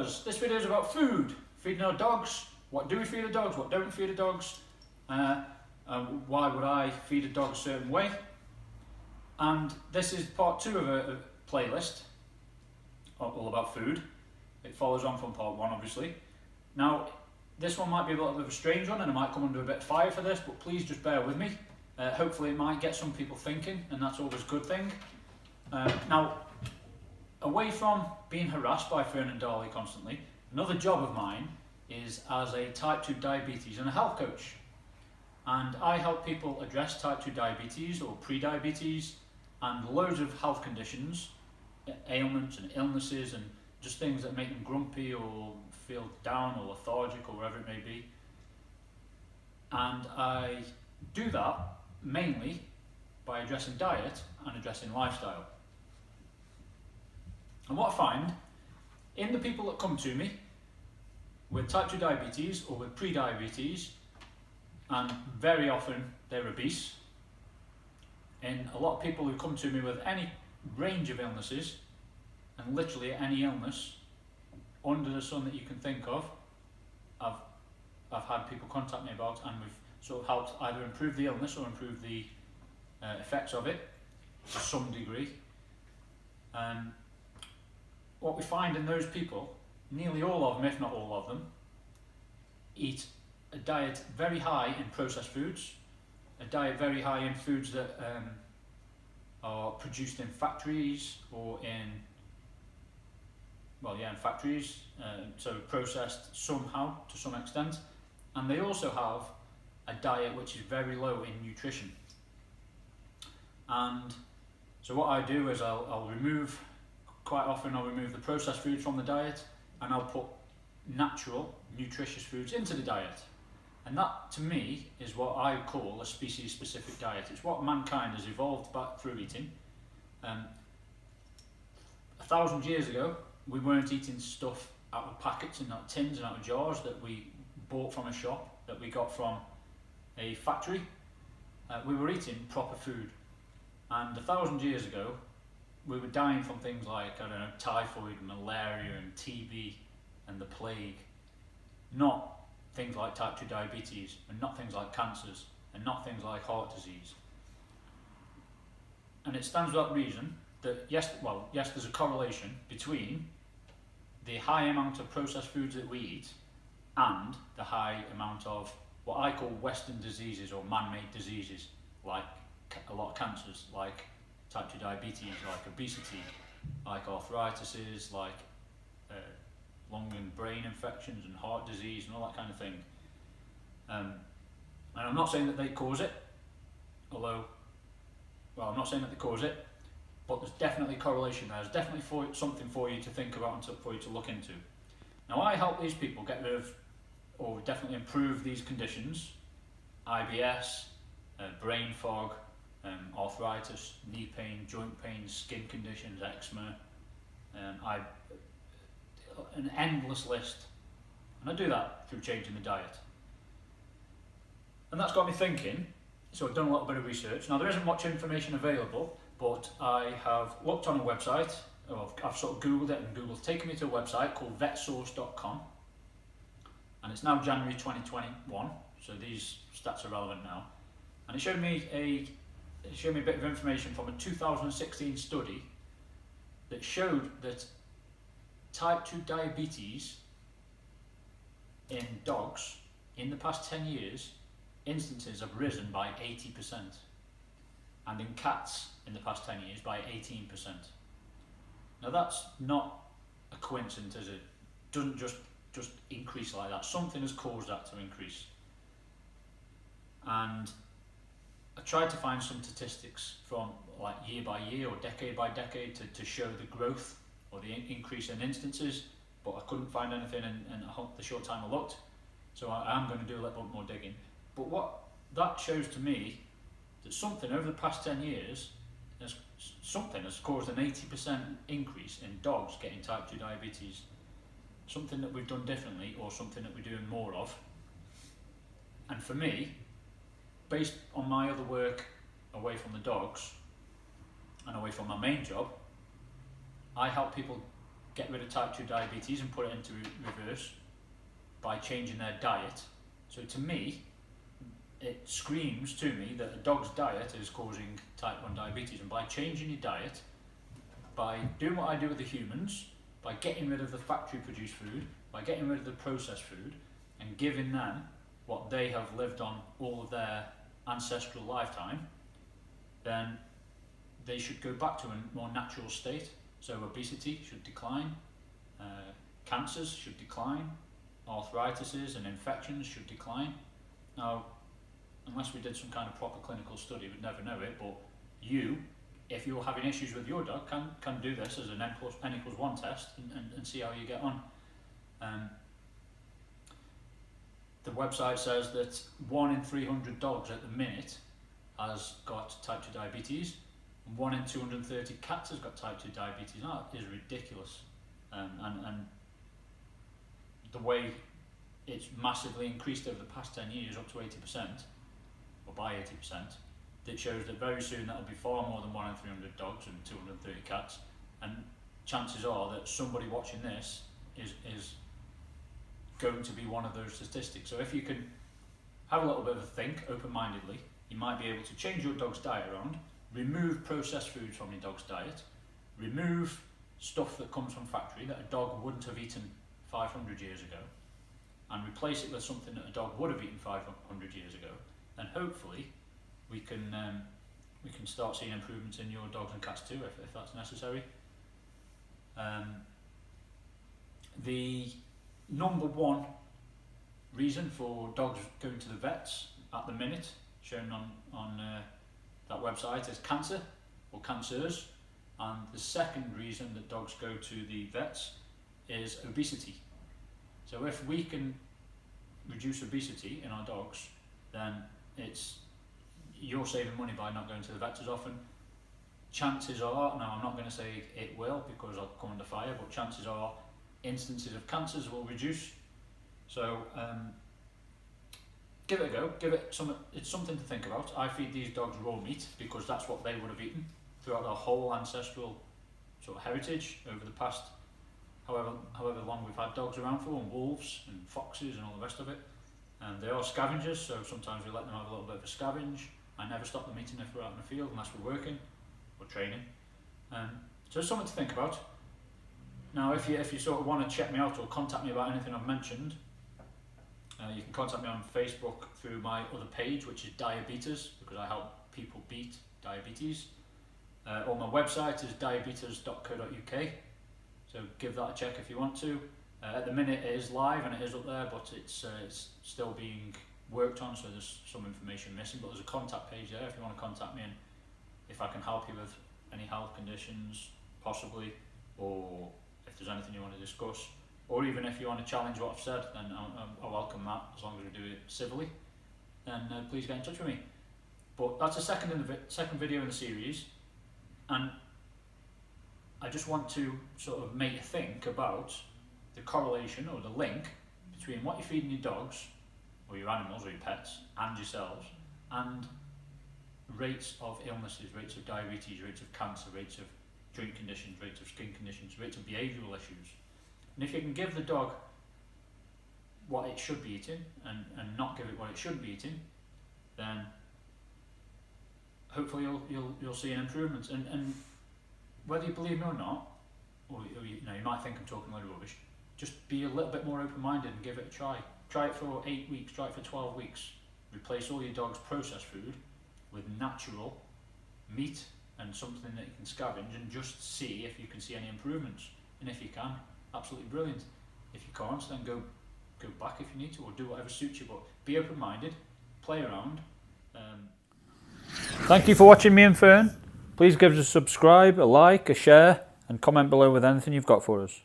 videos. This video is about food, feeding our dogs. What do we feed the dogs? What don't we feed the dogs? Why would I feed a dog a certain way? And this is part 2 of a playlist all about food. It follows on from part 1, obviously. Now, this one might be a little bit of a strange one and I might come under a bit of fire for this, but please just bear with me. Hopefully it might get some people thinking, and that's always a good thing. Now, away from being harassed by Fern and Darley constantly, another job of mine is as a type 2 diabetes and a health coach. And I help people address type 2 diabetes or pre-diabetes and loads of health conditions, ailments and illnesses, and just things that make them grumpy or feel down or lethargic or whatever it may be. And I do that mainly by addressing diet and addressing lifestyle. And what I find in the people that come to me with type 2 diabetes or with pre-diabetes, and very often they're obese, and a lot of people who come to me with any range of illnesses, and literally any illness under the sun that you can think of, I've had people contact me about, and we've sort of helped either improve the illness or improve the effects of it to some degree. What we find in those people, nearly all of them, if not all of them, eat a diet very high in processed foods, a diet very high in foods that are produced in factories or in factories, so processed somehow to some extent, and they also have a diet which is very low in nutrition. And so what I do is I'll remove the processed foods from the diet, and I'll put natural, nutritious foods into the diet. And that, to me, is what I call a species-specific diet. It's what mankind has evolved back through eating. 1,000 years ago, we weren't eating stuff out of packets and out of tins and out of jars that we bought from a shop, that we got from a factory. We were eating proper food. And 1,000 years ago, we were dying from things like, typhoid, malaria and TB and the plague. Not things like type 2 diabetes, and not things like cancers, and not things like heart disease. And it stands to that reason that yes, there's a correlation between the high amount of processed foods that we eat and the high amount of what I call Western diseases or man-made diseases, like a lot of cancers, like type 2 diabetes, like obesity, like arthritis, like lung and brain infections and heart disease and all that kind of thing. And I'm not saying that they cause it, I'm not saying that they cause it, but there's definitely correlation there. There's definitely something for you to think about and for you to look into. Now, I help these people get rid of, or definitely improve these conditions: IBS, brain fog, arthritis, knee pain, joint pain, skin conditions, eczema, an endless list. And I do that through changing the diet. And that's got me thinking, so I've done a little bit of research. Now, there isn't much information available, but I have looked on a website, I've sort of Googled it, and Google's taken me to a website called vetsource.com, and it's now January 2021, so these stats are relevant now. And it showed me a bit of information from a 2016 study that showed that type 2 diabetes in dogs in the past 10 years, instances have risen by 80%, and in cats in the past 10 years by 18%. Now, that's not a coincidence, is it? Doesn't just increase like that. Something has caused that to increase. And I tried to find some statistics from like year by year or decade by decade to show the growth or the increase in instances, but I couldn't find anything in the short time I looked, so I am going to do a little bit more digging. But what that shows to me, that something over the past 10 years, has caused an 80% increase in dogs getting type 2 diabetes. Something that we've done differently, or something that we're doing more of. And for me, based on my other work away from the dogs and away from my main job, I help people get rid of type 2 diabetes and put it into reverse by changing their diet. So to me, it screams to me that a dog's diet is causing type 1 diabetes, and by changing your diet, by doing what I do with the humans, by getting rid of the factory produced food, by getting rid of the processed food and giving them what they have lived on all of their ancestral lifetime, then they should go back to a more natural state. So obesity should decline, cancers should decline, arthritises and infections should decline. Now, unless we did some kind of proper clinical study, we'd never know it, but you, if you're having issues with your dog, can do this as an N+1 test and see how you get on. The website says that 1 in 300 dogs at the minute has got type 2 diabetes, and 1 in 230 cats has got type 2 diabetes. Now, that is ridiculous. And the way it's massively increased over the past 10 years, up to 80%, or by 80%, that shows that very soon that'll be far more than 1 in 300 dogs and 230 cats, and chances are that somebody watching this is going to be one of those statistics. So if you can have a little bit of a think open-mindedly, you might be able to change your dog's diet around, remove processed foods from your dog's diet, remove stuff that comes from factory that a dog wouldn't have eaten 500 years ago, and replace it with something that a dog would have eaten 500 years ago, then hopefully we can start seeing improvements in your dogs and cats too, if that's necessary. The number one reason for dogs going to the vets at the minute, shown on that website, is cancer or cancers, and the second reason that dogs go to the vets is obesity. So if we can reduce obesity in our dogs, then you're saving money by not going to the vets as often. Chances are, now I'm not going to say it will because I'll come under fire, but chances are instances of cancers will reduce. So give it a go. It's something to think about. I feed these dogs raw meat because that's what they would have eaten throughout their whole ancestral sort of heritage over the past however long we've had dogs around for, and wolves and foxes and all the rest of it. And they are scavengers, so sometimes we let them have a little bit of a scavenge. I never stop them eating if we're out in the field unless we're working or training. So it's something to think about. Now, if you sort of want to check me out or contact me about anything I've mentioned, you can contact me on Facebook through my other page, which is Diabetes, because I help people beat diabetes. Or my website is diabetes.co.uk, so give that a check if you want to. At the minute it is live and it is up there, but it's still being worked on, so there's some information missing, but there's a contact page there if you want to contact me, and if I can help you with any health conditions possibly, or if there's anything you want to discuss, or even if you want to challenge what I've said, then I welcome that, as long as we do it civilly. Then please get in touch with me. But that's the second video in the series, and I just want to sort of make you think about the correlation or the link between what you're feeding your dogs or your animals or your pets and yourselves, and rates of illnesses, rates of diabetes, rates of cancer, rates of joint conditions, rates of skin conditions, rates of behavioural issues. And if you can give the dog what it should be eating and not give it what it shouldn't be eating, then hopefully you'll see an improvement. And whether you believe me or not, or you might think I'm talking a load of rubbish, just be a little bit more open-minded and give it a try. Try it for 8 weeks, try it for 12 weeks. Replace all your dog's processed food with natural meat and something that you can scavenge, and just see if you can see any improvements. And if you can, absolutely brilliant. If you can't, then go back if you need to, or do whatever suits you, but be open-minded, play around. Thank you for watching me and Fern. Please give us a subscribe, a like, a share, and comment below with anything you've got for us.